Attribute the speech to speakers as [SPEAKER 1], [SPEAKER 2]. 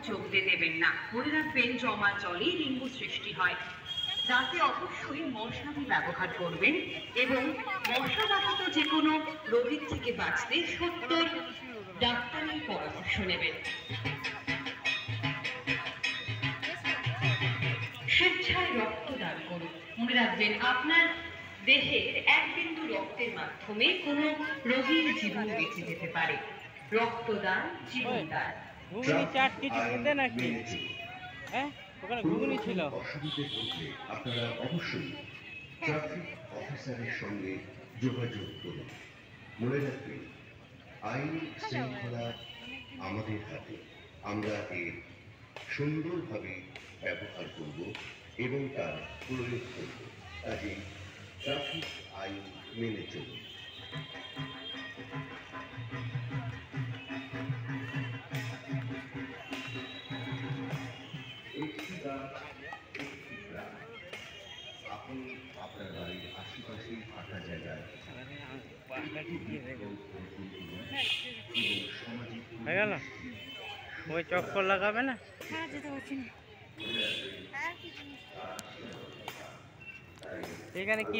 [SPEAKER 1] জমতে দেবেন না। মনে রাখবেন, জমা জলে ডেঙ্গু সৃষ্টি হয়। রাতে অবশ্যই মশারি ব্যবহার করবেন এবং মশাবাহিত যে কোনো রোগের থেকে বাঁচতে সত্তর ডাক্তারের পরামর্শ নেবেন। স্বেচ্ছায় রক্তদান করুন। মনে রাখবেন, আপনার দেহের এক বিন্দু রক্তের মাধ্যমে কোনো রোগীর জীবন বেঁচে যেতে পারে। রক্তদান জীবনদান।
[SPEAKER 2] ঘুগনি চাট কিছু খেতে নাকি? হ্যাঁ, ওখানে ঘুগনি ছিল।
[SPEAKER 3] অসুবিধে হলে আপনারা অবশ্যই ট্রাফিক অফিসারের সঙ্গে যোগাযোগ করুন। মনে রাখবেন, আইন শৃঙ্খলা আমাদের হাতে। আমরা এর সুন্দরভাবে ব্যবহার করব এবং তার প্রয়োগ করব। কাজে ট্রাফিক আইন মেনে চলুন। আপনি আপনার বাড়ির আশেপাশে ফাঁকা জায়গায়
[SPEAKER 2] হয়ে গেল, ওই চক্কর লাগাবে না। এখানে কি